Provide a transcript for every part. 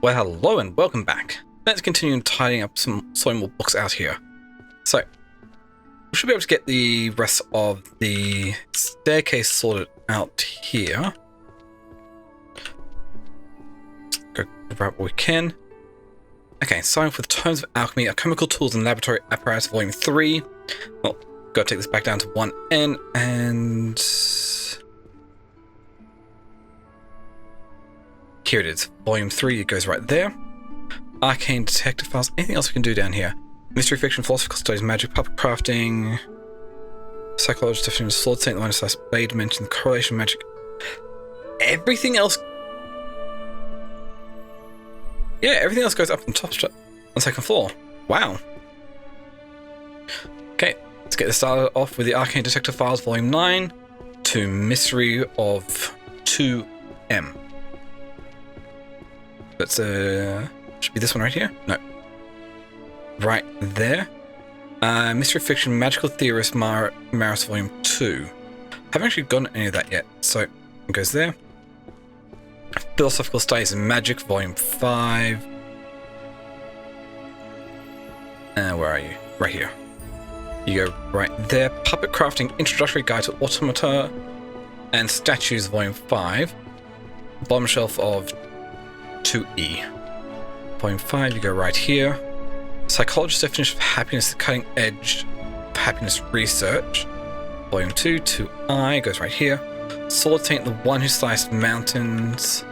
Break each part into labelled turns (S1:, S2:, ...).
S1: Well, hello and welcome back. Let's continue tidying up some more books out here. So, we should be able to get the rest of the staircase sorted out here. Go grab what we can. Okay, starting with Tomes of Alchemy, Alchemical Tools and Laboratory Apparatus, Volume 3. Well, gotta take this back down to 1N and... here it is, Volume 3, it goes right there. Arcane Detective Files, anything else we can do down here? Mystery Fiction, Philosophical Studies, Magic, Puppet Crafting, Psychology, Definition, Sword, Saint, Line of Sight, Blade Dimension, Correlation, Magic. Everything else... yeah, everything else goes up on top on the second floor. Wow. Okay, let's get this started off with the Arcane Detective Files, Volume 9 to Mystery of 2M. That's should be this one right here? No. Right there. Mystery Fiction, Magical Theorist, Maris Volume 2. Haven't actually gotten any of that yet, so it goes there. Philosophical Studies in Magic, Volume 5. Where are you? Right here. You go right there. Puppet Crafting, Introductory Guide to Automata and Statues, Volume 5. Bottom shelf of 2E. Volume 5, you go right here. Psychologist's Definition of Happiness, the Cutting Edge of Happiness Research. Volume 2, 2I, goes right here. Sword Saint, the One Who Sliced Mountains.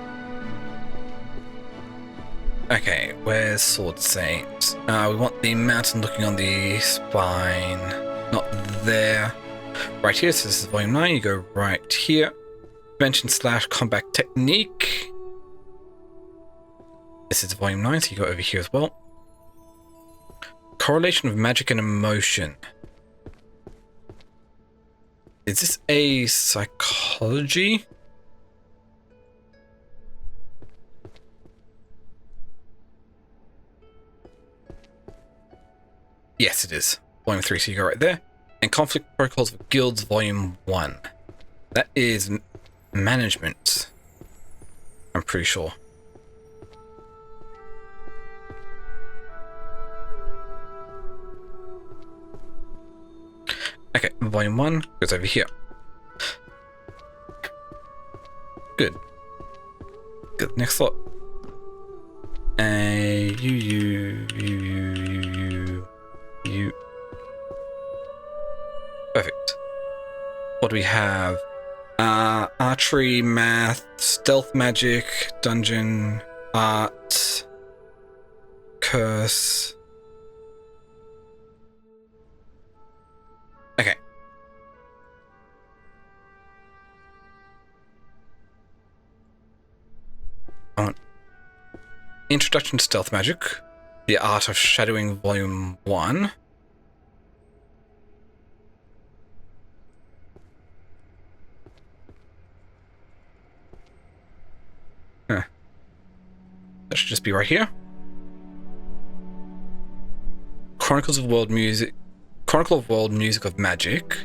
S1: Okay, where's Sword Saint? We want the mountain looking on the spine. Not there. Right here, so this is Volume 9, you go right here. Prevention / Combat Technique. This is Volume 9, so you go over here as well. Correlation of Magic and Emotion. Is this a psychology? Yes, it is. Volume 3, so you go right there. And Conflict Protocols of Guilds, Volume 1. That is management. I'm pretty sure. Okay, Volume 1 goes over here. Good. Good, next slot. You. Perfect. What do we have? Archery, math, stealth magic, dungeon, art, curse. Okay. Introduction to Stealth Magic, The Art of Shadowing, Volume 1. Huh. That should just be right here. Chronicle of World Music of Magic,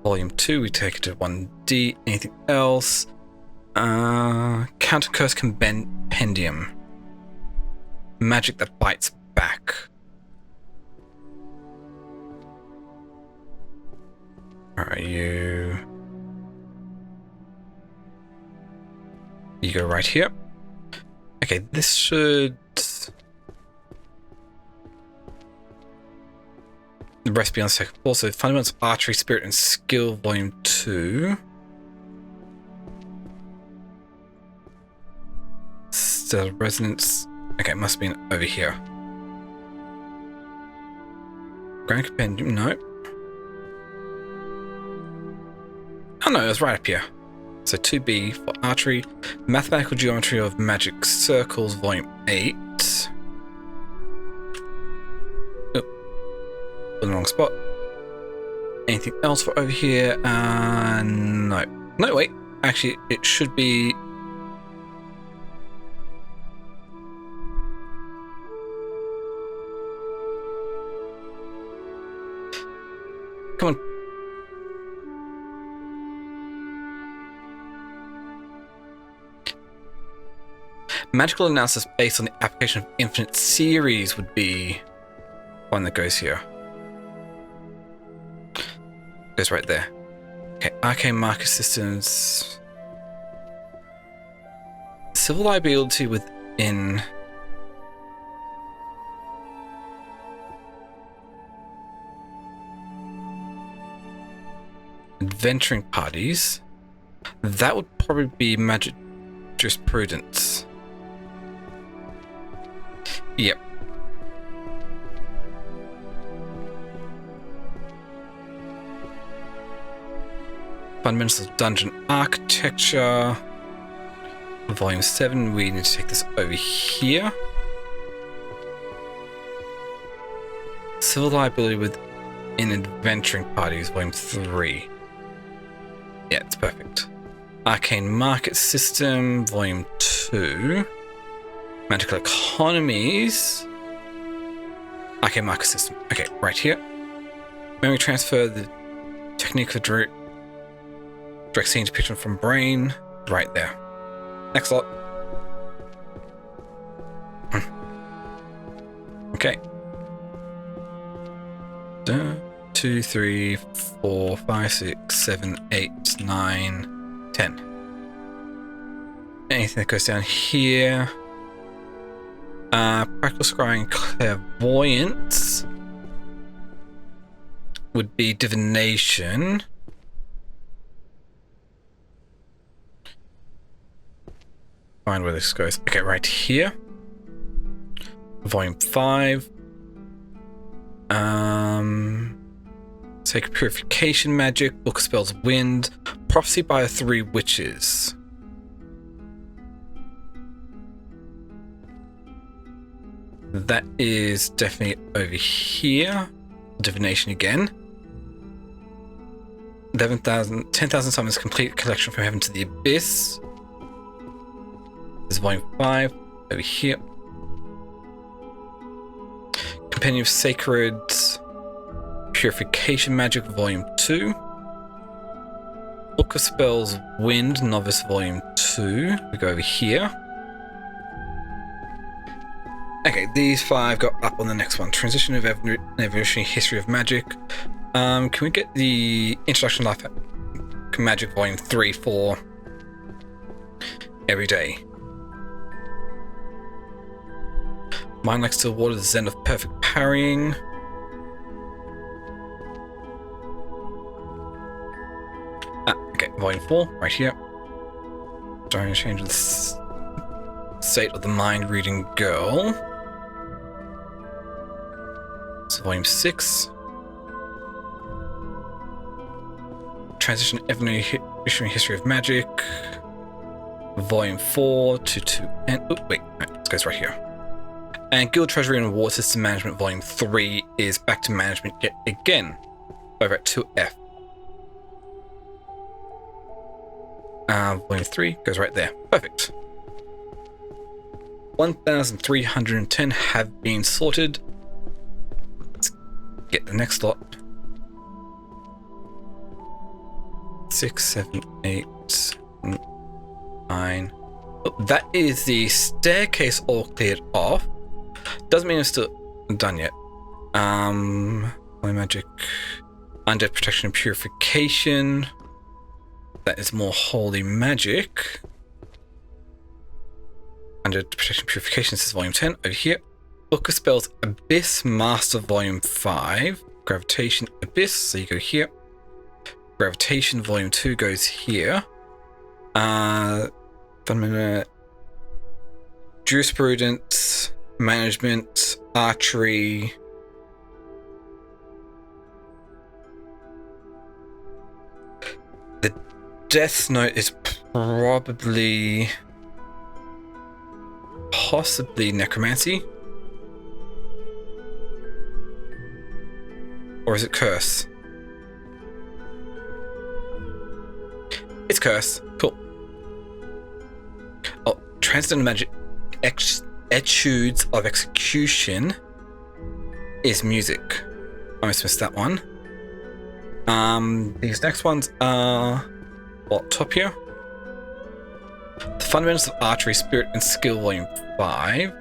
S1: Volume 2, we take it to 1D. Anything else? Counter Curse Compendium. Magic that bites back. Are you? You go right here. Okay, this should... the rest be on the second floor. So Fundamentals of Archery, Spirit and Skill, Volume 2. Stellar Resonance. Okay, it must be over here. Grand Compendium, no. Oh no, it was right up here. So 2B for Archery. Mathematical Geometry of Magic Circles, Volume 8. Oh, in the wrong spot. Anything else for over here? No. No, wait. Actually, it should be... come on. Magical analysis based on the application of infinite series would be one that goes here. Goes right there. Okay, arcane market systems. Civil liability within. Adventuring parties. That would probably be magic jurisprudence. Yep. Fundamentals of dungeon architecture. Volume 7, we need to take this over here. Civil liability within adventuring parties, volume 3. Yeah, it's perfect. Arcane market system, volume 2. Magical economies. Arcane market system. Okay, right here. Memory transfer, the technique for direct scene depiction from brain. Right there. Next lot. Okay. 2, 3, 4, 5, 6, 7, 8, 9, 10. Anything that goes down here. Practical scrying clairvoyance would be divination. Find where this goes. Okay, right here. Volume 5. Sacred purification magic, book of spells wind, prophecy by the 3 witches. That is definitely over here. Divination again. 10,000 summons complete collection from heaven to the abyss. This is volume 5 over here. Compendium of Sacred Purification Magic, volume 2. Book of Spells Wind, Novice, volume 2. We go over here. Okay, these 5 go up on the next one. Transition of Evolutionary History of Magic. Can we get the Introduction to Life Magic, volume 3 for every day? Mind like still water, the Zen of perfect parrying. Okay, volume 4, right here. Trying to change the state of the mind reading girl. So volume 6. Transition Evolutionary History of Magic. Volume 4 to 2 and wait, it goes right here. And Guild Treasury and Reward System Management Volume 3 is back to management yet again, over at 2F. Volume 3 goes right there. Perfect. 1,310 have been sorted. Let's get the next lot. 6, 7, 8, 9. Oh, that is the staircase all cleared off. Doesn't mean it's still done yet. Holy magic, undead protection and purification. That is more holy magic. Undead protection and purification. This is volume 10 over here. Book of Spells Abyss Master volume 5. Gravitation Abyss. So you go here. Gravitation volume 2 goes here. Fundamental jurisprudence. Management, archery. The Death Note is possibly necromancy, or is it curse? It's curse. Cool. Oh, transcendental magic. Etudes of Execution is music. I almost missed that one. These next ones are top here. The Fundamentals of Archery, Spirit and Skill, Volume 5.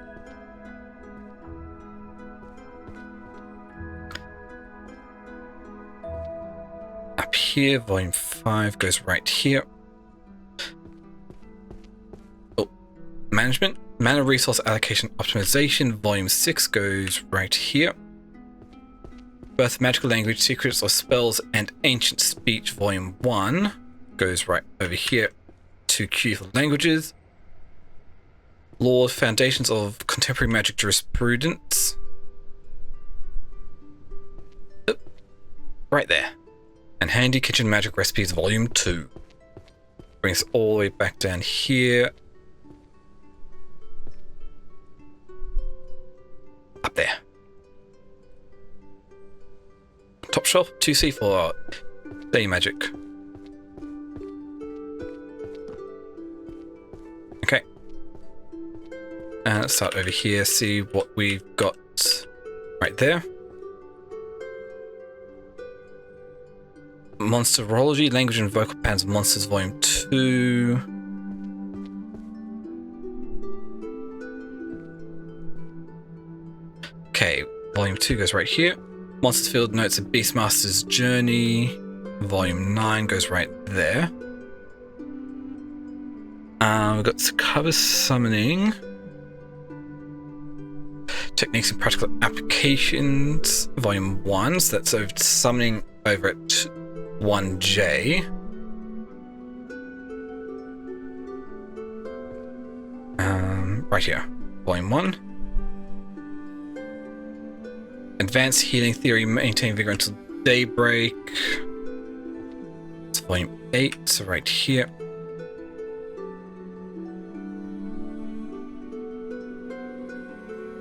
S1: Up here, Volume 5 goes right here. Oh, Management, Mana Resource Allocation Optimization, Volume 6 goes right here. Birth of Magical Language, Secrets of Spells and Ancient Speech, Volume 1 goes right over here to Q for Languages. Laws, Foundations of Contemporary Magic Jurisprudence. Right there. And Handy Kitchen Magic Recipes, Volume 2. Brings us all the way back down here. Up there. Top shelf, 2C for Day Magic. Okay. And let's start over here, see what we've got right there. Monsterology, Language and Vocal Patterns of Monsters, Volume 2. Okay, Volume 2 goes right here. Monsters Field Notes of Beastmaster's Journey, Volume 9 goes right there. We've got Sakaba Summoning. Techniques and Practical Applications, Volume 1, so that's over summoning over at 1J. Right here, Volume 1. Advanced Healing Theory, Maintain Vigor until Daybreak. It's Volume 8, so right here.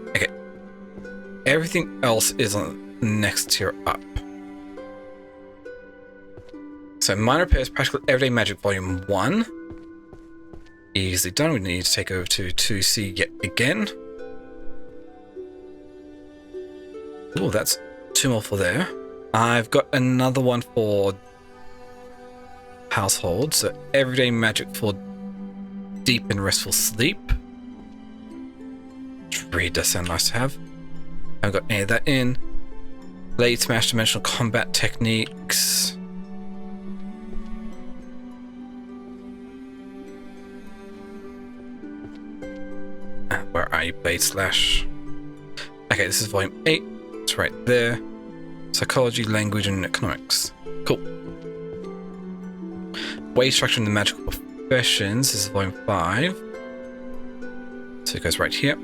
S1: Okay. Everything else is on the next tier up. So Minor Repairs, Practical Everyday Magic, Volume 1. Easily done. We need to take over to 2C yet again. Oh, that's 2 more for there. I've got another one for Household. So Everyday Magic for Deep and Restful Sleep. Which really does sound nice to have. I haven't got any of that in. Blade Smash, Dimensional Combat Techniques. Where are you, Blade Slash? Okay, this is Volume 8. It's right there. Psychology, Language, and Economics. Cool. Wage Structure in the Magical Professions. This is Volume 5. So it goes right here.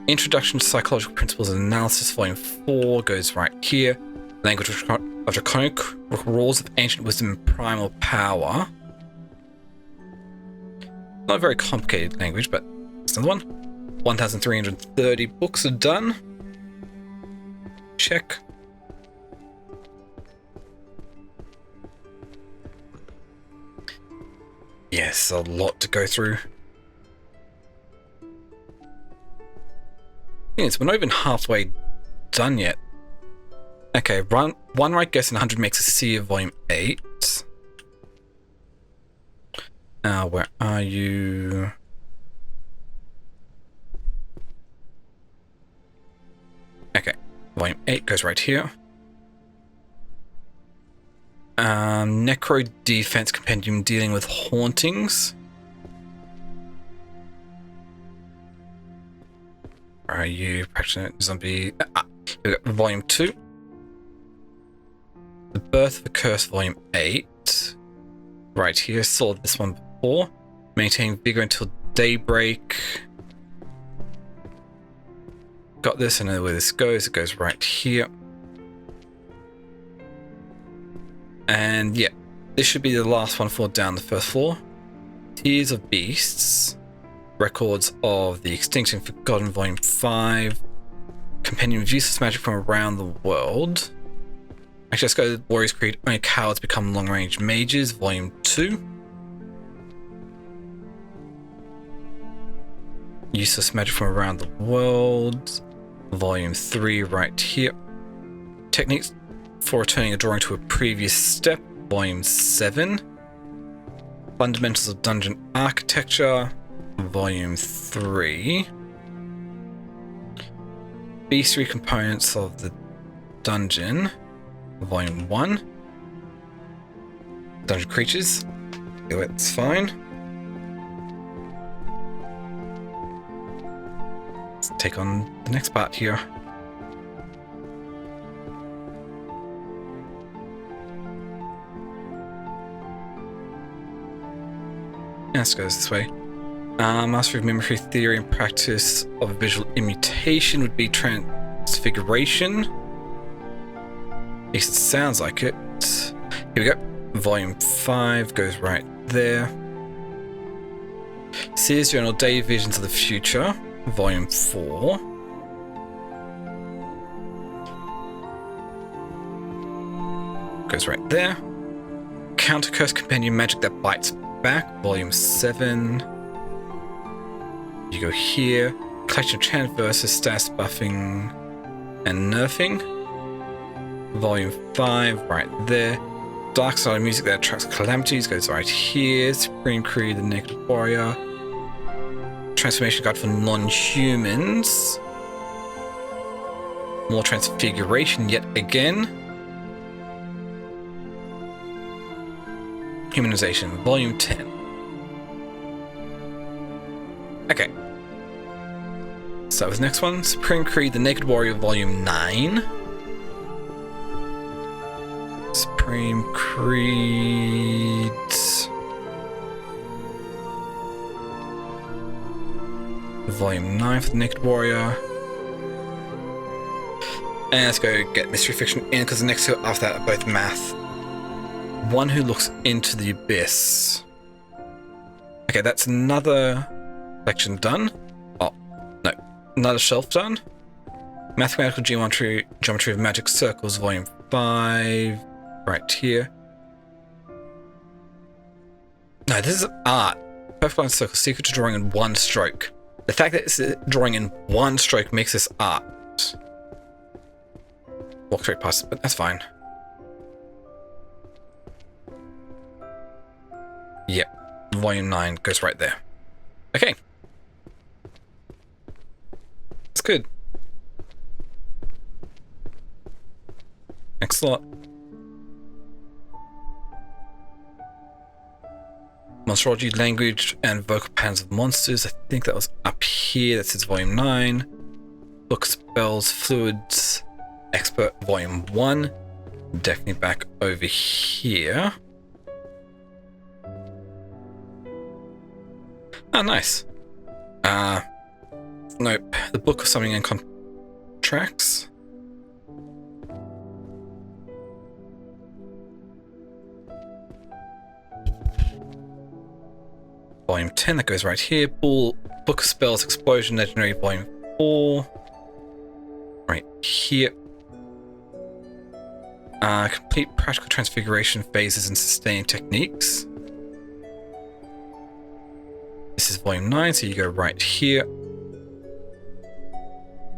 S1: Introduction to Psychological Principles and Analysis, Volume 4 goes right here. Language of Draconic Rules of Ancient Wisdom and Primal Power. Not a very complicated language, but it's another one. 1,330 books are done. Check. Yes, a lot to go through. Yes, we're not even halfway done yet. Okay, one right guess in 100 makes a C of Volume 8. Where are you? Okay, Volume 8 goes right here. Necro Defense Compendium dealing with hauntings. Where are you? Practitioner Zombie. We've got Volume 2. The Birth of a Curse, Volume 8. Right here, saw this one before. Maintain Vigor until Daybreak. Got this, I know where this goes. It goes right here. And yeah, this should be the last one for down the first floor. Tears of Beasts. Records of the Extinct and Forgotten, Volume 5. Compendium of Useless Magic from Around the World. Actually, let's go to Warrior's Creed. Only Cowards Become Long-Range Mages, Volume 2. Useless Magic from Around the World, Volume 3 right here. Techniques for returning a drawing to a previous step, Volume 7. Fundamentals of Dungeon Architecture, Volume 3. Beastly Components of the Dungeon, Volume 1. Dungeon Creatures, yeah, that's fine. Let's take on the next part here. Yeah, let's go this way. Mastery of Mimicry Theory and Practice of Visual Immutation would be Transfiguration. At least it sounds like it. Here we go. Volume 5 goes right there. Sears Journal Day Visions of the Future, Volume 4. Goes right there. Counter Curse Compendium Magic That Bites Back, Volume 7. You go here. Collection of Chant Versus Stats Buffing and Nerfing, Volume 5, right there. Dark Side of Music That Attracts Calamities goes right here. Supreme Creed, The Naked Warrior. Transformation Guide for Non-Humans. More Transfiguration yet again. Humanization, Volume 10. Okay. So that was the next one. Supreme Creed, The Naked Warrior, Volume 9. Supreme Creed. Volume 9 for The Naked Warrior. And let's go get Mystery Fiction in, because the next two after that are both math. One Who Looks into the Abyss. Okay, that's another section done. Oh, no. Another shelf done. Mathematical Geometry of Magic Circles, Volume 5. Right here. No, this is art. Perfect line circle, secret to drawing in one stroke. The fact that it's drawing in one stroke makes this art. Walk straight past it, but that's fine. Yep, Volume 9 goes right there. Okay. That's good. Next slot. Monstrology, Language, and Vocal Patterns of Monsters. I think that was up here. That says Volume 9. Book Spells, Fluids, Expert, Volume 1. Definitely back over here. Oh, nice. Nope. The Book of Summoning and Contracts. Volume 10, that goes right here. Book of Spells, Explosion, Legendary, Volume 4. Right here. Complete Practical Transfiguration Phases and Sustaining Techniques. This is Volume 9, so you go right here.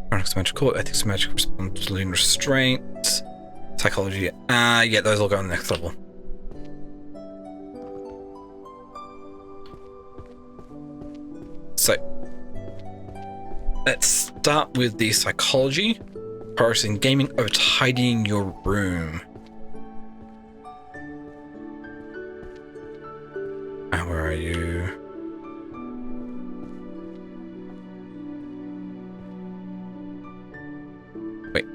S1: Chronicles of Magic Court, Ethics of Magic, Responsibility and Restraint. Psychology, yeah, those all go on the next level. So, let's start with the psychology. Prioritizing gaming over tidying your room. Where are you? Wait.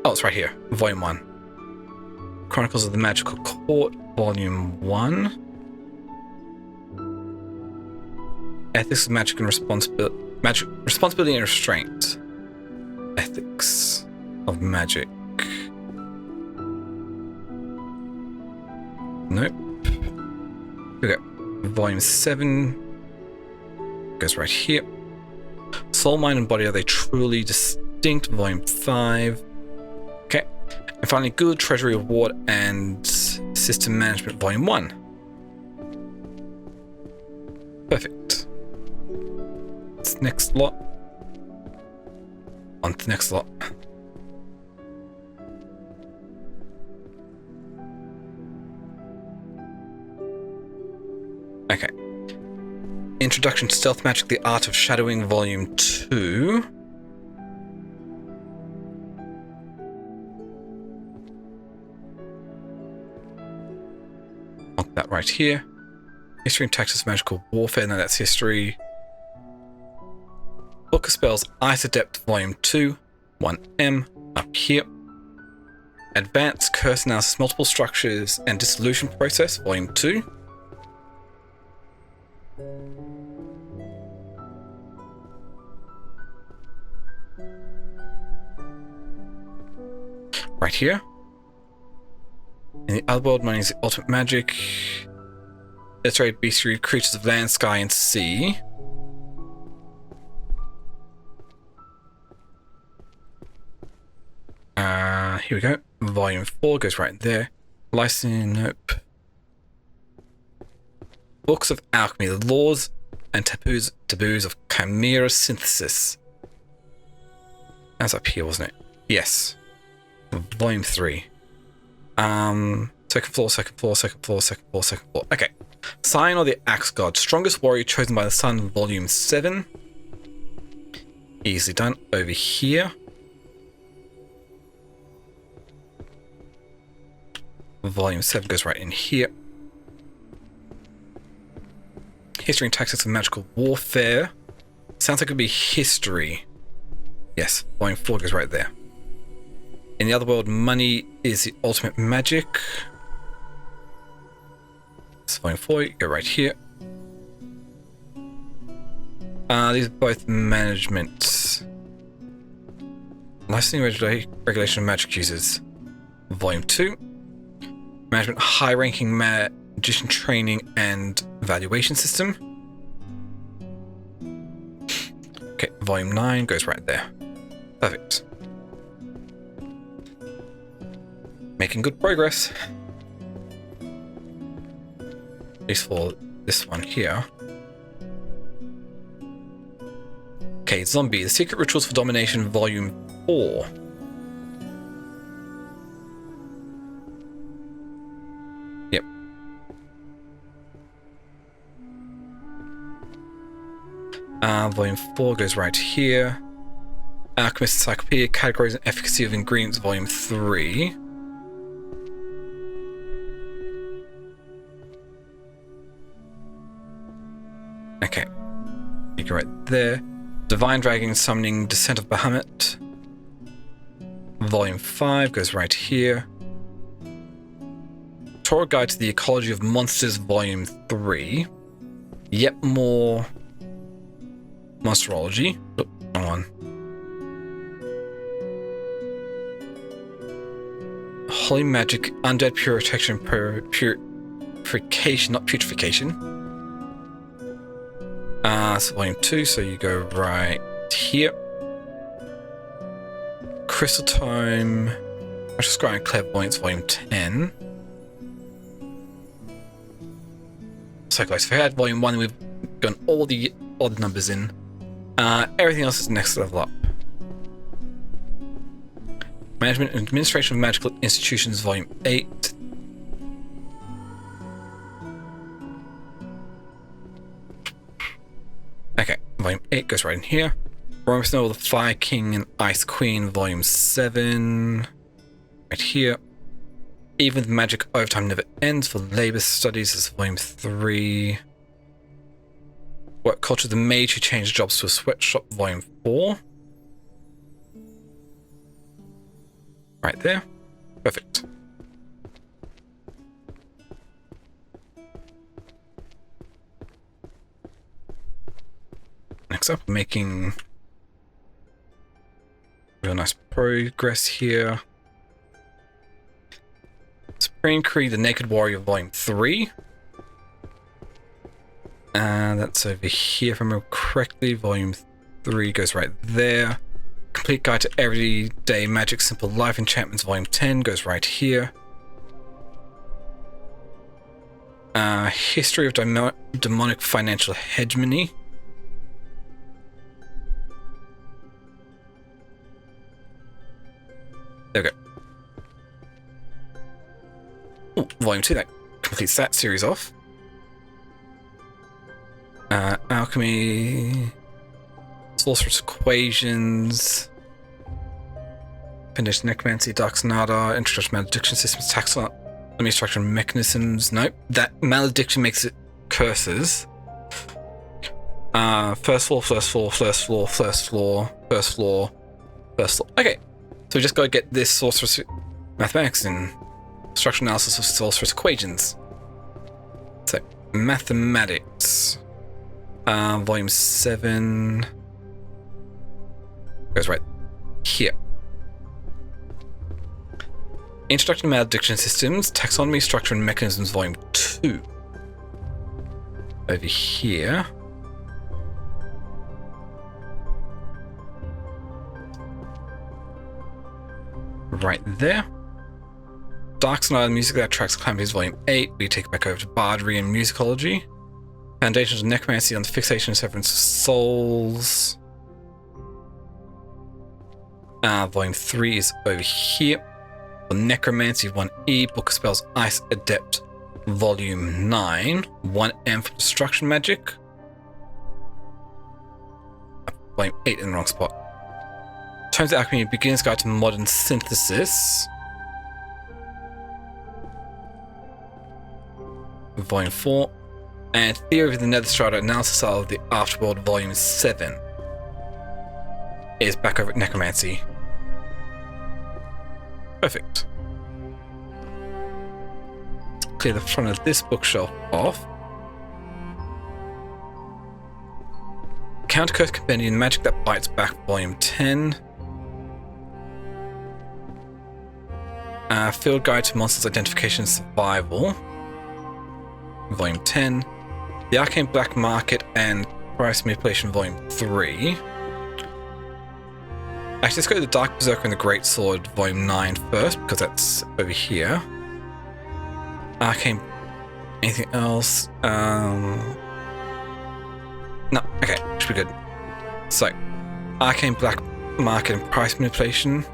S1: Oh, it's right here. Volume 1. Chronicles of the Magical Court, Volume 1. Ethics of Magic and Responsibility and Restraint. Ethics of Magic. Nope. Okay. Volume 7 goes right here. Soul, Mind, and Body, Are They Truly Distinct? Volume 5. Okay. And finally, Good, Treasury Award, and System Management, Volume 1. Perfect. Next lot. On to the next lot. Introduction to Stealth Magic, The Art of Shadowing, Volume 2. Mark that right here. History and Tactics of Magical Warfare, no, that's history. Book of Spells, Ice Adept, Volume 2, 1M, up here. Advanced Curse Analysis, Multiple Structures and Dissolution Process, Volume 2. Right here. In the Otherworld, Money is the Ultimate Magic. Illustrated Bestiary, Creatures of Land, Sky, and Sea. Here we go. Volume 4 goes right there. Licensing, nope. Books of Alchemy, the Laws and Taboos of Chimera Synthesis. That's up here, wasn't it? Yes. Volume 3. Second floor. Okay. Sign of the Axe God. Strongest Warrior Chosen by the Sun, Volume 7. Easily done. Over here. Volume 7 goes right in here. History and Tactics of Magical Warfare. Sounds like it would be history. Yes, Volume 4 goes right there. In the Otherworld, Money is the Ultimate Magic. It's Volume 4, you go right here. These are both management. Licensing Regulation of Magic Users. Volume 2. Management High-Ranking Magician Training and Evaluation System. Okay, Volume 9 goes right there. Perfect. Making good progress. At least for this one here. Okay, Zombie, The Secret Rituals for Domination, Volume 4. Yep. Volume 4 goes right here. Alchemist Encyclopedia, Categories and Efficacy of Ingredients, Volume 3. Okay. You go right there. Divine Dragon Summoning, Descent of Bahamut. Volume 5 goes right here. Torah Guide to the Ecology of Monsters, Volume 3. Yet more Monsterology. Oh, wrong one. Holy Magic, Undead Purification, Purification, not Putrefaction. So Volume 2, so you go right here. Crystal Tome, Magical Scrying Clairvoyance, Volume 10. So guys, if I had Volume 1, we've gone all the odd numbers in. Everything else is next level up. Management and Administration of Magical Institutions, Volume 8. Okay, Volume 8 goes right in here. Roman Snow, The Fire King and Ice Queen, Volume 7. Right here. Even the Magic Overtime Never Ends for Labor Studies is Volume 3. Work Culture, The Mage Who Changed Jobs to a Sweatshop, Volume 4. Right there. Perfect. Next up, making real nice progress here. Supreme Creed, The Naked Warrior, Volume 3. And that's over here, if I remember correctly. Volume 3 goes right there. Complete Guide to Everyday Magic, Simple Life Enchantments, Volume 10 goes right here. History of Demonic Financial Hegemony. There we go. Ooh, Volume 2, that completes that series off. Alchemy, Sorcerous Equations, Foundation Necromancy, Dark Sonata, Introduction to Malediction Systems, Taxonomy, Structure and Mechanisms. Nope, that Malediction makes it curses. First floor, first floor, first floor, first floor, first floor, first floor. Okay, so we just gotta get this Sorcerous Mathematics and Structural Analysis of Sorcerous Equations. So, Mathematics. Volume 7 goes right here. Introduction to Malediction Systems, Taxonomy, Structure and Mechanisms, Volume 2. Over here. Right there. Dark Sonata, Music That Attracts Calamities, Volume 8. We take it back over to Bardry and Musicology. Foundations of Necromancy on the Fixation and Severance of Souls. Volume 3 is over here. For Necromancy 1E, Book of Spells, Ice Adept, Volume 9. 1M for Destruction Magic. Volume 8 in the wrong spot. Tomes of Alchemy, Beginner's Guide to Modern Synthesis. Volume 4. And Theory of the Nether Strata, Analysis of the Afterworld, Volume 7. Is back over at Necromancy. Perfect. Clear the front of this bookshelf off. Countercurse Compendium, Magic That Bites Back, Volume 10. Field Guide to Monsters Identification and Survival, Volume 10. The Arcane Black Market and Price Manipulation, Volume 3. Actually, let's go to the Dark Berserker and the Great Sword, Volume 9 first, because that's over here. Arcane... anything else? No, okay, should be good. So, Arcane Black Market and Price Manipulation,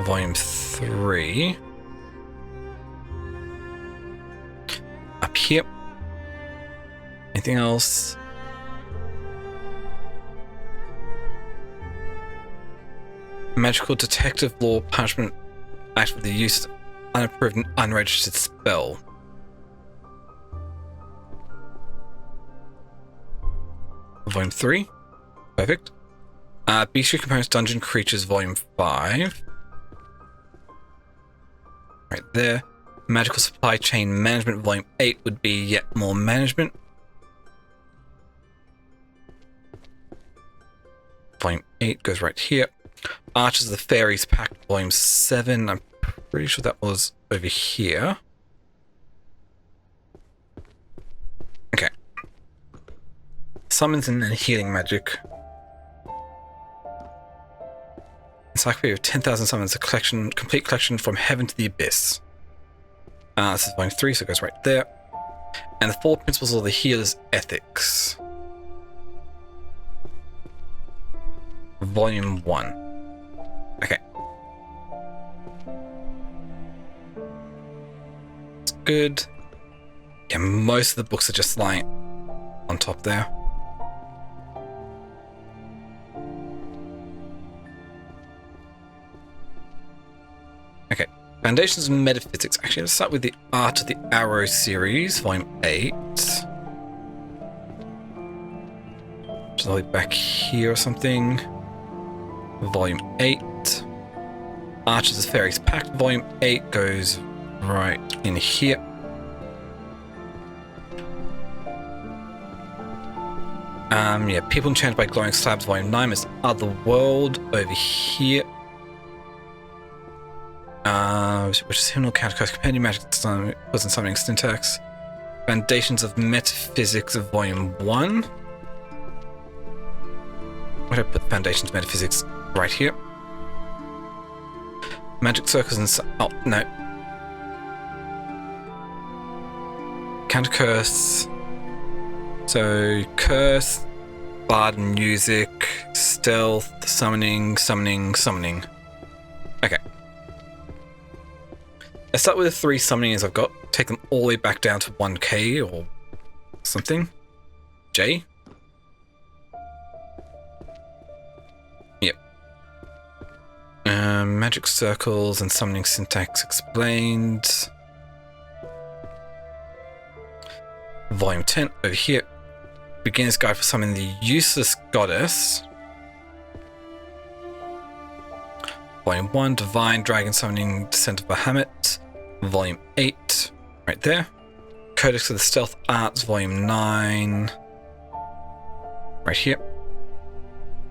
S1: Volume 3. Up here. Anything else? Magical Detective Law Punishment Act with the use of unapproved and unregistered spell. Volume 3. Perfect. Bestiary Components Dungeon Creatures, Volume 5. Right there. Magical Supply Chain Management, Volume 8 would be yet more management. Volume 8 goes right here. Archers of the Fairies Pact, Volume 7. I'm pretty sure that was over here. Okay. Summons and Healing Magic. Encyclopedia of 10,000 Summons, a collection, complete collection from Heaven to the Abyss. This is Volume 3, so it goes right there. And the 4 Principles of the Healer's Ethics. Volume 1. Okay. It's good. Yeah, most of the books are just lying on top there. Okay. Foundations of Metaphysics. Actually, let's start with the Art of the Arrow series, Volume 8. Just all the way back here or something. Volume 8. Archers of the Fairies Pact, Volume 8 goes right in here. Yeah, People Enchanted by Glowing Slabs, Volume 9 is Otherworld over here. Which is Hymnal, Countercurse, Compendium, Magic, Wasn't Summoning Syntax. Foundations of Metaphysics of Volume 1. Where did I put Foundations of Metaphysics? Right here. Magic Circles and... oh, no. Countercurse. So, Curse, Bard and Music, Stealth, Summoning. Okay. Let's start with the 3 summonings I've got. take them all the way back down to 1k or something. J? Yep. Magic circles and summoning syntax explained. Volume 10 over here. Beginner's guide for summoning the useless goddess. Volume 1, Divine Dragon Summoning Descent of Bahamut. Volume 8, right there. Codex of the Stealth Arts, Volume 9. Right here.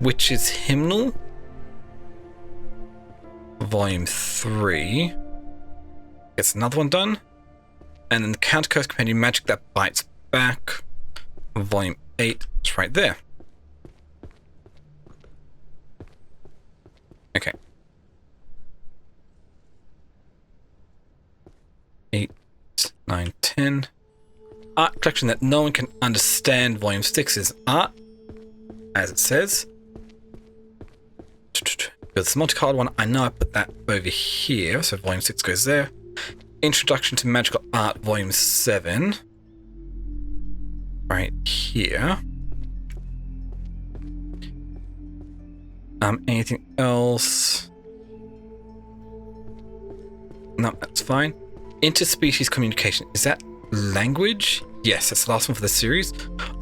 S1: Witch's Hymnal. Volume 3. Gets another one done. And then the Counter Curse Compendium, Magic That Bites Back. Volume 8, it's right there. Okay. 8, 9, 10. Art collection that no one can understand. Volume 6 is art, as it says. There's the multicolored one. I know I put that over here, so volume 6 goes there. Introduction to Magical Art, volume 7. Right here. Anything else? No, that's fine. Interspecies communication. Is that language? Yes, that's the last one for the series.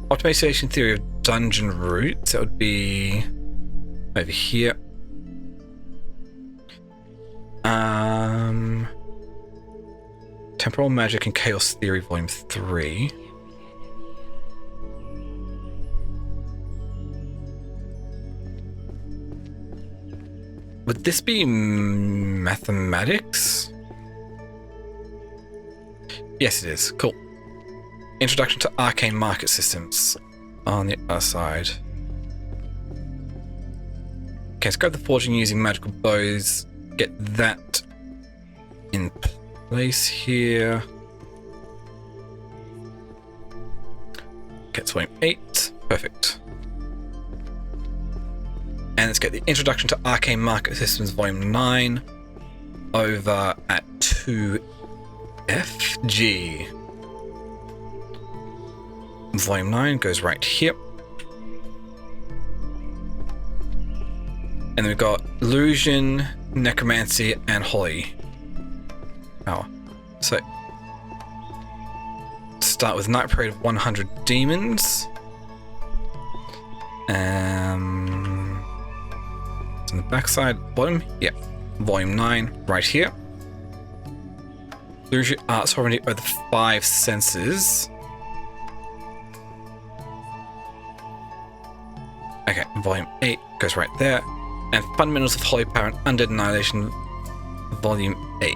S1: Optimization theory of dungeon routes. That would be over here. Temporal Magic and Chaos Theory, Volume 3. Would this be mathematics? Yes, it is. Cool. Introduction to Arcane Market Systems on the other side. Okay, let's grab the forging using magical bows. Get that in place here. Okay, it's volume 8. Perfect. And let's get the Introduction to Arcane Market Systems Volume 9 over at 2FG. Volume 9 goes right here. And then we've got Illusion, Necromancy, and Holy. Oh, so start with Night Parade of 100 Demons. On the backside, bottom, yeah, volume 9, right here. Illusion Art Sovereignty over the 5 senses. Okay, volume 8 goes right there. And Fundamentals of Holy Power and Undead Annihilation, volume 8.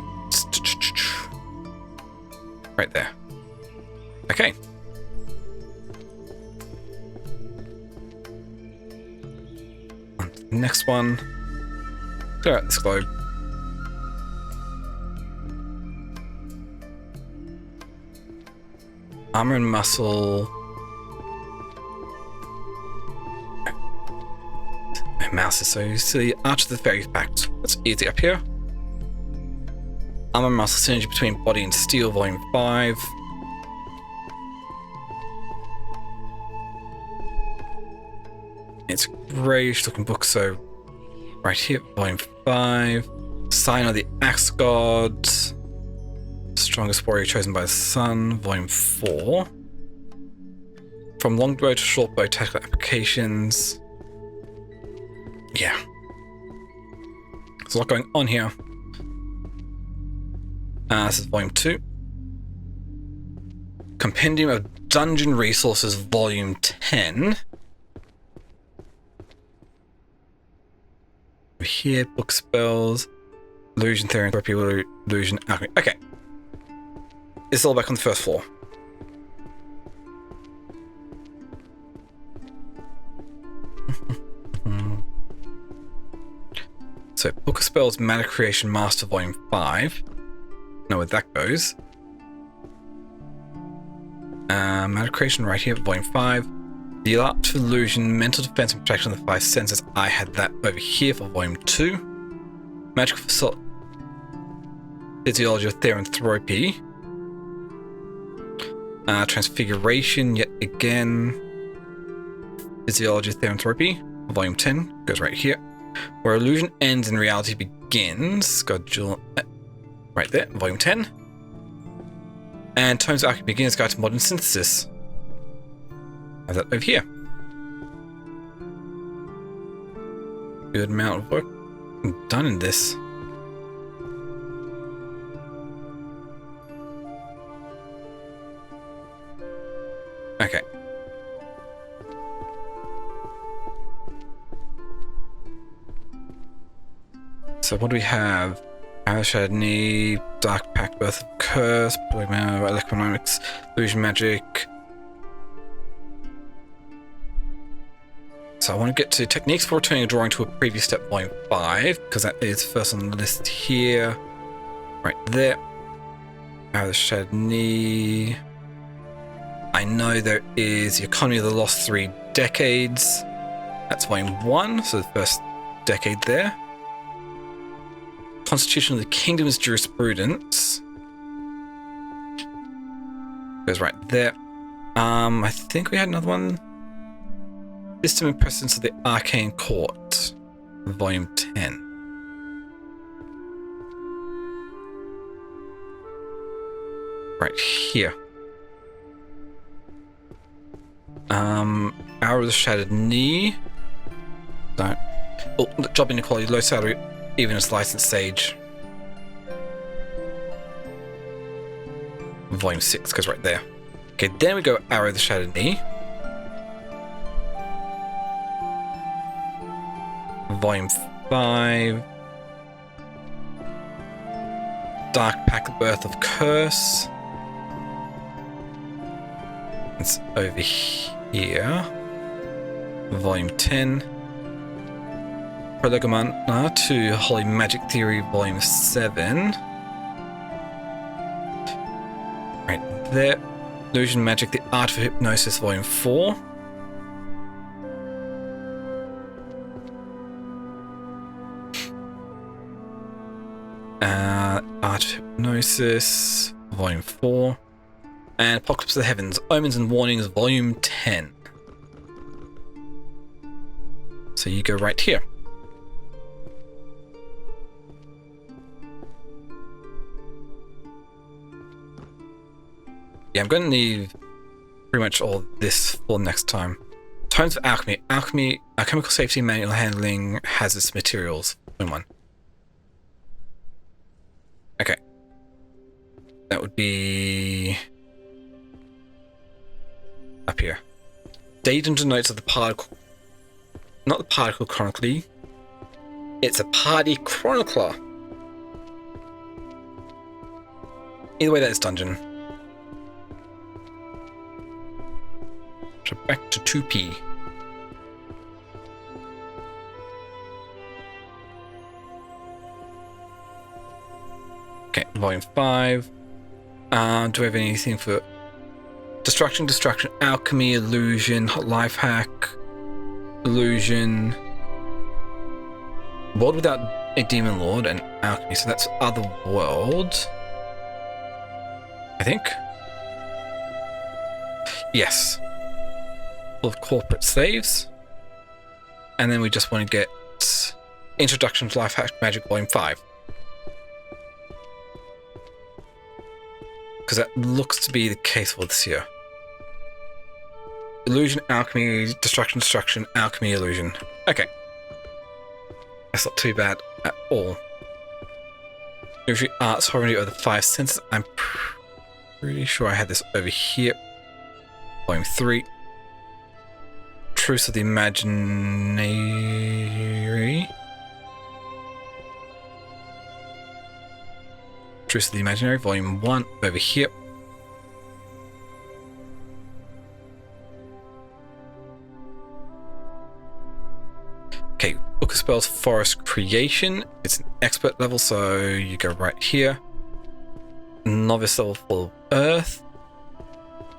S1: Right there. Okay. On to the next one. Clear out this globe. Armor and muscle. My mouse is so silly. Arch of the Fairy Pact. That's easy up here. Armor and muscle synergy between body and steel, volume 5. It's a grayish looking book, so right here, volume 5. Sign of the Axe God. Strongest warrior chosen by the sun, volume 4. From longbow to shortbow tactical applications. Yeah. There's a lot going on here. This is volume 2. Compendium of Dungeon Resources, volume 10. Over here, book spells, illusion theory, entropy, illusion, alchemy. Okay. This is all back on the first floor. So, Book of Spells, Mana Creation Master, Volume 5. Know where that goes. Mana Creation right here, Volume 5. The Art of Illusion, Mental Defense and Protection of the 5 Senses. I had that over here for Volume 2. Magical Physiology of Theranthropy. Transfiguration, yet again. Physiology of Theraanthropy, Volume 10, goes right here. Where illusion ends and reality begins. Schedule right there, Volume 10. And Tomes of Alchemy Beginner's Guide to Modern Synthesis. I have that over here. Good amount of work done in this. Okay. So what do we have? Arashadni, Dark Pact, Birth of Curse, Economics, Illusion Magic. So I want to get to Techniques for Returning a Drawing to a Previous Step, Volume 5, because that is first on the list here. Right there. Arashadni. I know there is the Economy of the Lost 3 Decades. That's Volume 1, so the first decade there. Constitution of the Kingdom's Jurisprudence. Goes right there. I think we had another one. System and Precedence of the Arcane Court. Volume 10. Right here. Hour of the Shattered Knee. Don't. Oh, job inequality, low salary, even as licensed sage. Volume 6 goes right there. Okay, then we go Arrow of the Shattered Knee. Volume 5. Dark Pact, the Birth of Curse. It's over here. Volume 10. Prolegomena to Holy Magic Theory, Volume 7. Right there. Illusion Magic, The Art of Hypnosis, Volume 4. Art of Hypnosis, Volume 4. And Apocalypse of the Heavens, Omens and Warnings, Volume 10. So you go right here. Yeah, I'm going to need pretty much all this for next time. Tomes of Alchemy. Alchemy, Chemical Safety, Manual Handling, Hazardous Materials. Volume 1. Okay. That would be up here. Data and notes of the particle. Not the particle chronicler. It's a party chronicler. Either way, that's dungeon. So back to 2P. Okay, Volume 5. Do we have anything for Destruction, Alchemy, Illusion, Life Hack, Illusion, World Without a Demon Lord, and Alchemy. So that's Otherworld, I think. Yes. Full of corporate slaves. And then we just want to get Introduction to Life Hack Magic Volume 5. Because that looks to be the case for this year. Illusion, Alchemy, Destruction, Alchemy, Illusion. Okay. That's not too bad at all. Usually Arts, Sovereignty of the Five Senses. I'm pretty sure I had this over here. Volume 3. Truce of the Imaginary. Truce of the Imaginary, Volume 1, over here. Okay, Book of Spells, Forest Creation. It's an expert level, so you go right here. Novice level, Full Earth.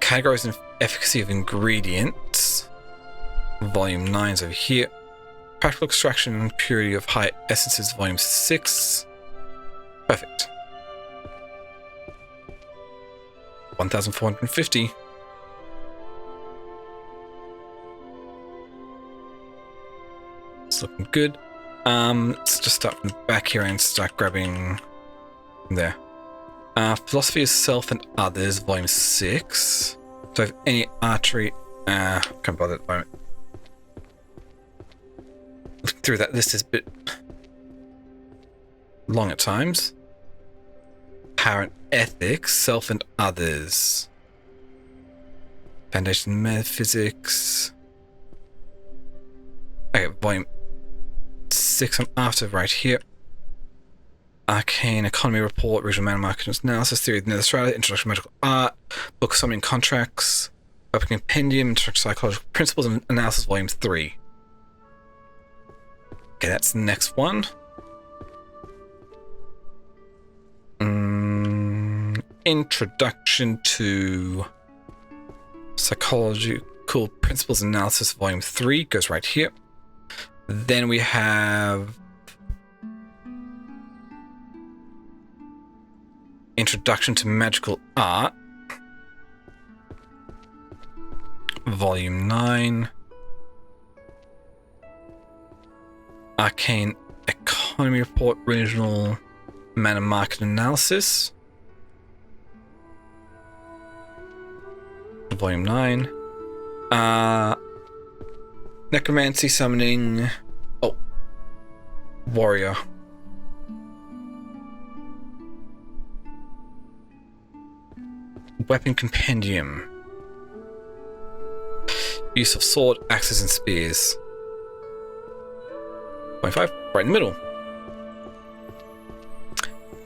S1: Categories and Efficacy of Ingredients. Volume 9 is over here. Practical Extraction and Purity of High Essences, Volume 6. Perfect. 1,450. It's looking good. Let's just start from the back here and start grabbing from there. Philosophy of Self and Others, Volume 6. So if any archery... can't bother at the moment. Looking through that list is a bit long at times. Power and Ethics, Self and Others. Foundation Metaphysics. Okay, Volume 6 I'm after right here. Arcane Economy Report, Regional Man Market Analysis, Theory of the Nether Strata, Introduction to Magical Art, Book of Summoning Contracts, Weapon Compendium, Introduction to Psychological Principles and Analysis, Volume 3. Okay, that's the next one. Introduction to Psychological Principles and Analysis, Volume 3 goes right here. Then we have Introduction to Magical Art, Volume 9. Arcane Economy Report, Regional Mana Market Analysis, Volume 9. Necromancy Summoning... Oh. Warrior. Weapon Compendium. Use of sword, axes, and spears. 25, right in the middle.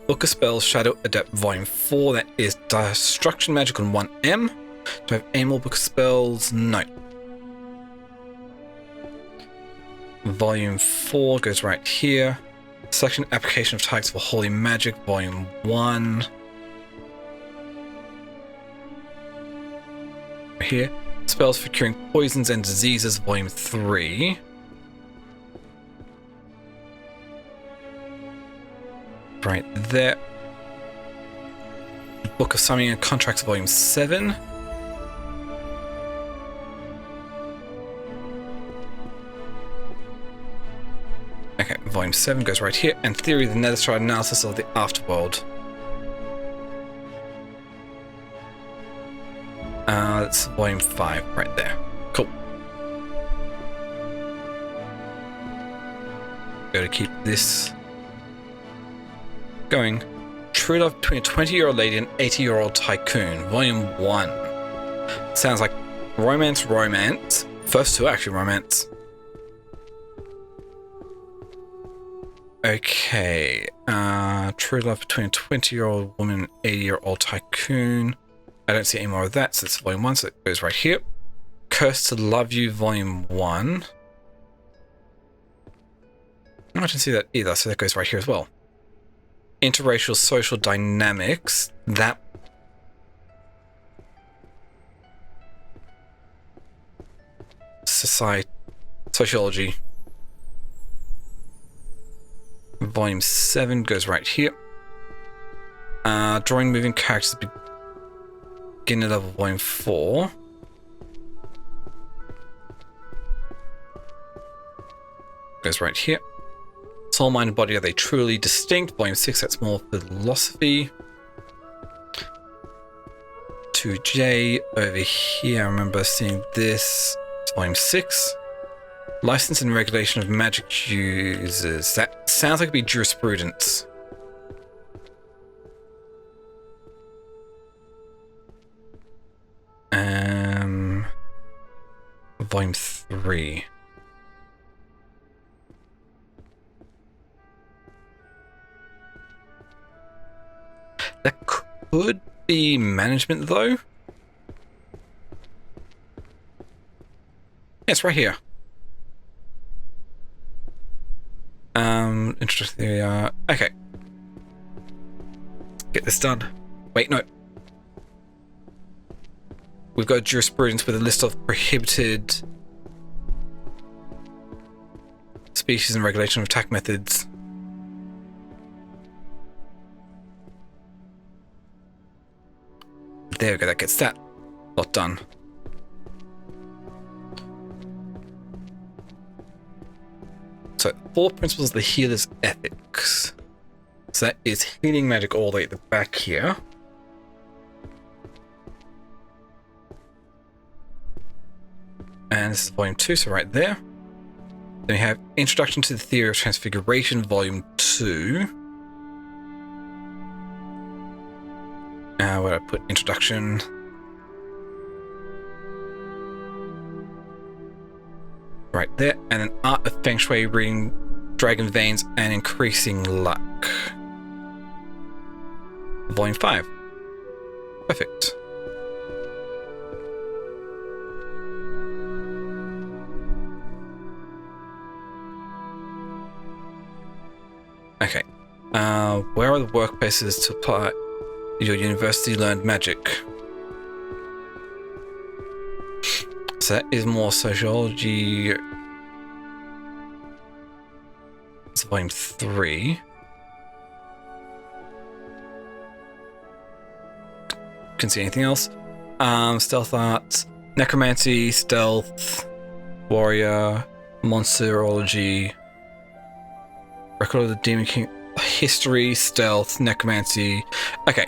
S1: Book of Spells, Shadow Adept, Volume 4. That is Destruction Magic on 1M. Do I have any more Book of Spells? No. Volume 4 goes right here. Selection Application of Types for Holy Magic, Volume 1. Right here. Spells for Curing Poisons and Diseases, Volume 3. Right there. Book of Summoning and Contracts, Volume 7. Okay, Volume 7 goes right here. And Theory of the Nether Strata, Analysis of the Afterworld. That's Volume 5 right there. Cool. Gotta keep this going. True Love Between a 20-year-old lady and an 80-year-old tycoon, Volume 1. Sounds like romance. First two actually romance. Okay. True Love Between a 20-year-old woman and an 80-year-old tycoon. I don't see any more of that, so it's Volume 1, so it goes right here. Cursed to Love You, Volume 1. I didn't see that either, so that goes right here as well. Interracial Social Dynamics. That... Sociology. Volume 7 goes right here. Drawing Moving Characters, Beginner Level, Volume 4. Goes right here. Soul, Mind, and Body, Are They Truly Distinct? Volume 6, that's more philosophy. 2J, over here, I remember seeing this. It's Volume 6. License and Regulation of Magic Users. That sounds like it'd be jurisprudence. Volume 3. That could be management, though. Yeah, it's right here. Interesting. Okay. Get this done. Wait, no. We've got jurisprudence with a list of prohibited species and regulation of attack methods. there we go, that gets that lot done. So, 4 principles of the healer's ethics. So that is healing magic all the way at the back here. And this is volume 2, so right there. Then we have Introduction to the Theory of Transfiguration, volume 2. Where I put introduction. Right there. And then Art of Feng Shui, reading Dragon Veins and Increasing Luck. Volume 5. Perfect. Okay. Where are the workplaces to apply your university learned magic? So that is more sociology. It's volume 3. Couldn't see anything else. Stealth arts, necromancy, stealth, warrior, monsterology, record of the Demon King, history, stealth, necromancy. Okay.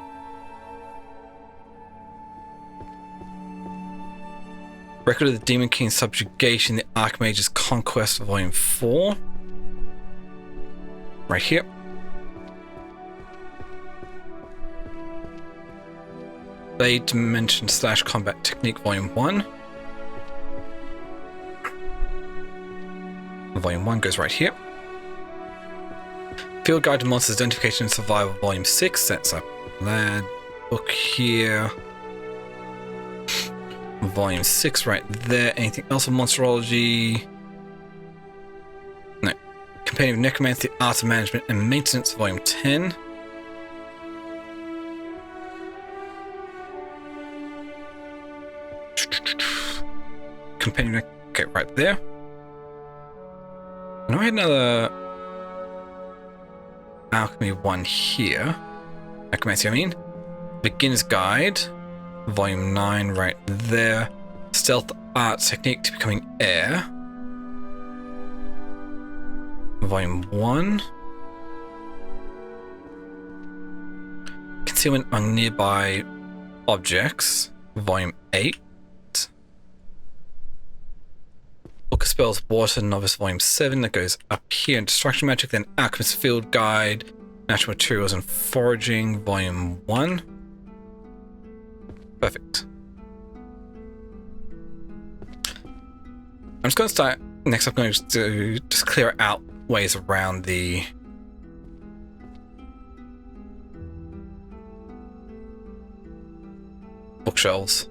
S1: Record of the Demon King's Subjugation, the Archmage's Conquest, volume 4. Right here. Blade Dimension / Combat Technique, volume 1. Volume 1 goes right here. Field Guide to Monsters Identification and Survival, volume 6. That's a lad book here. Volume 6 right there. Anything else on monsterology? No. Compendium of Necromancy, Art of Management and Maintenance, volume 10. Compendium, okay, right there. And I had another Alchemy one here. Necromancy, I mean. Beginner's Guide. Volume 9 right there. Stealth Art Technique to Becoming Air. Volume 1. Concealment among Nearby Objects. Volume 8. Book of Spells Water Novice, volume 7. That goes up here in Destruction Magic. Then Alchemist Field Guide. Natural Materials and Foraging, volume 1. Perfect. I'm just going to start. Next, I'm going to just clear out ways around the bookshelves.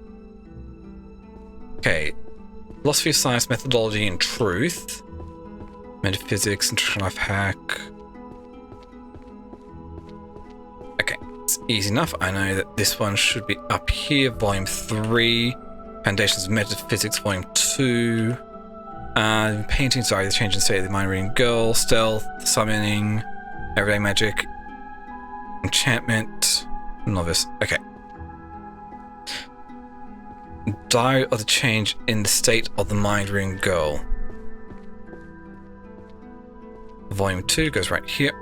S1: Okay. Philosophy of Science, Methodology and Truth. Metaphysics, Introduction Life Hack. Okay, it's easy enough. I know that this one should be up here. Volume 3. Foundations of Metaphysics, volume 2. Painting, sorry, the change in state of the mind reading girl, stealth, summoning, everyday magic, enchantment, novice. Okay. Diary of the change in the state of the mind reading girl. Volume 2 goes right here.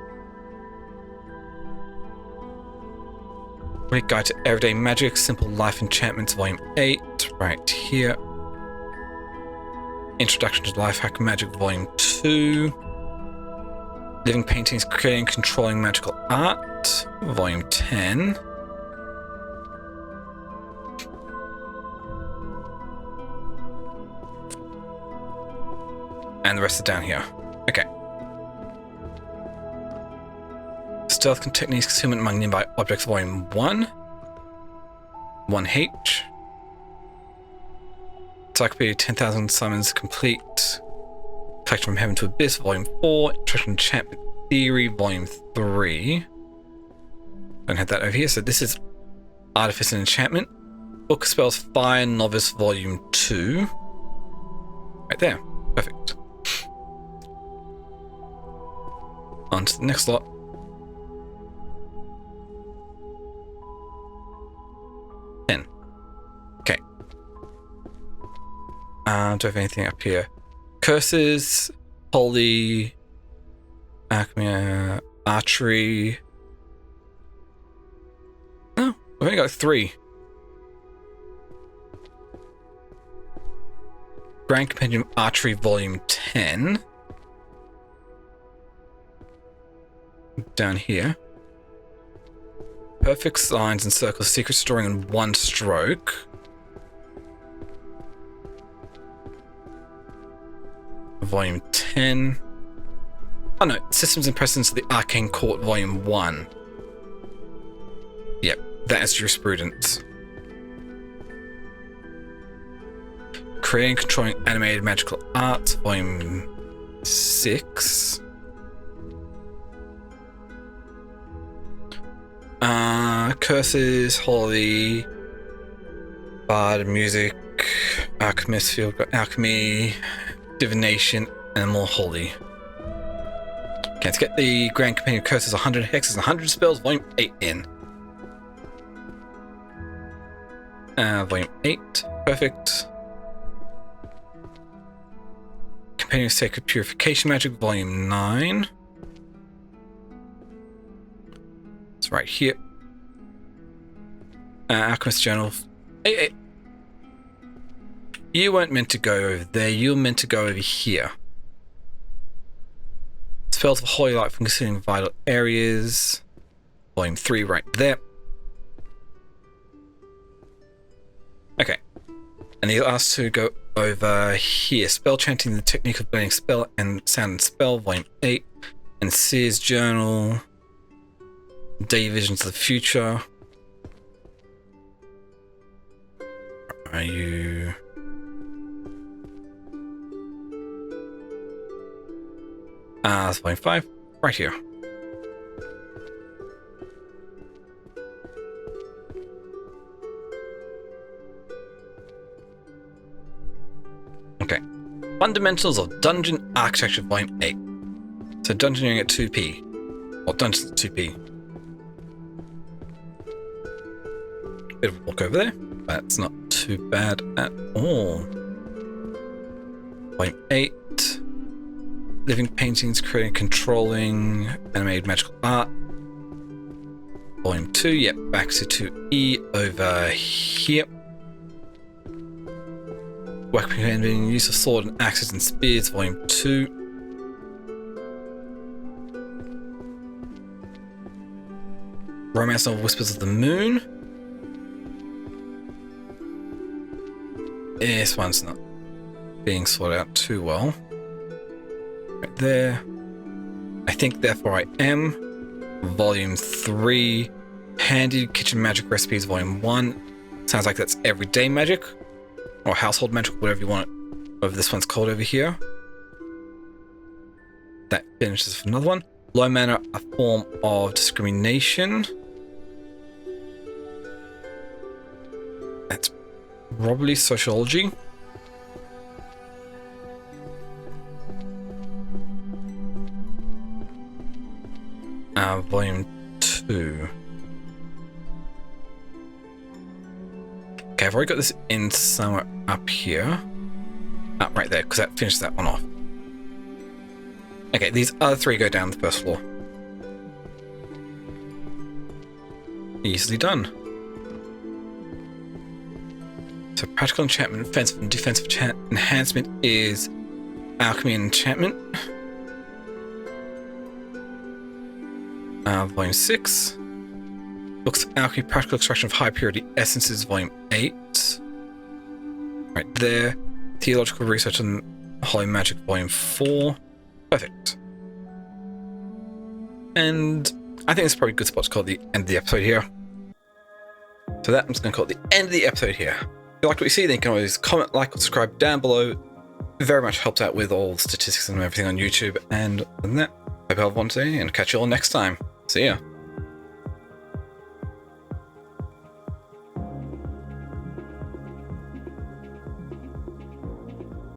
S1: Great Guide to Everyday Magic, Simple Life Enchantments, volume 8, right here. Introduction to Life Hack Magic, volume 2. Living Paintings, Creating and Controlling Magical Art, volume 10. And the rest are down here. Okay. Stealth Techniques, Concealment among Nearby Objects, volume 1. 1H. Encyclopedia 10,000 Summons Complete. Collection from Heaven to Abyss, volume 4. Introduction to Enchantment Theory, volume 3. Don't have that over here. So this is Artifice and Enchantment. Book of Spells Fire Novice, volume 2. Right there. Perfect. On to the next lot. don't have anything up here. Curses, Holy, Alchemy, Archery. Oh, we've only got 3. Grand Compendium Archery Volume 10. Down here. Perfect lines and circles, secret storing in 1 stroke. Volume 10. Oh no, Systems and Precedents of the Arcane Court Volume 1. Yep, that is Jurisprudence. Creating and Controlling Animated Magical Arts Volume 6. Curses, Holy, Bard, Music, Alchemist, Field, Alchemy, Divination, and more Holy. Okay, let's get the Grand Compendium of Curses, 100 Hexes, 100 Spells, Volume 8 in. Volume 8, perfect. Compendium of Sacred Purification Magic, Volume 9. It's right here. Alchemist Journal. Hey. You weren't meant to go over there, you were meant to go over here. Spells of Holy Light from Considering Vital Areas. Volume 3 right there. Okay. And the last two go over here. Spell Chanting, the Technique of Blending Spell and Sound and Spell, Volume 8. And Seer's Journal. Day Visions of the Future. Are you... that's Volume 5, right here. Okay. Fundamentals of Dungeon Architecture, Volume 8. So dungeoneering at 2p. Or dungeons at 2p. Bit of a walk over there. That's not too bad at all. Volume 8. Living paintings, creating, controlling, animated magical art. Volume 2, yep, back to 2E over here. Weapon use of sword and axes and spears, Volume 2. Romance novel Whispers of the Moon. This one's not being sorted out too well. Right there. I think Therefore I Am. Volume 3. Handy Kitchen Magic Recipes, Volume 1. Sounds like that's everyday magic. Or household magic, whatever you want whatever this one's called over here. That finishes for another one. Low Manner, a form of discrimination. That's probably sociology. Volume 2. Okay, I've already got this in somewhere up here. Right there, because that finishes that one off. Okay, these other 3 go down the first floor. Easily done. So practical enchantment, offensive and defensive enhancement is alchemy and enchantment. Volume 6. Books of Alchemy, Practical Extraction of High Purity Essences, Volume 8. Right there. Theological Research on Holy Magic, Volume 4. Perfect. And I think it's probably a good spot to call the end of the episode here. So that I'm just going to call it the end of the episode here. If you liked what you see, then you can always comment, like, or subscribe down below. It very much helps out with all the statistics and everything on YouTube. And other than that, hope you have one today and catch you all next time. See ya.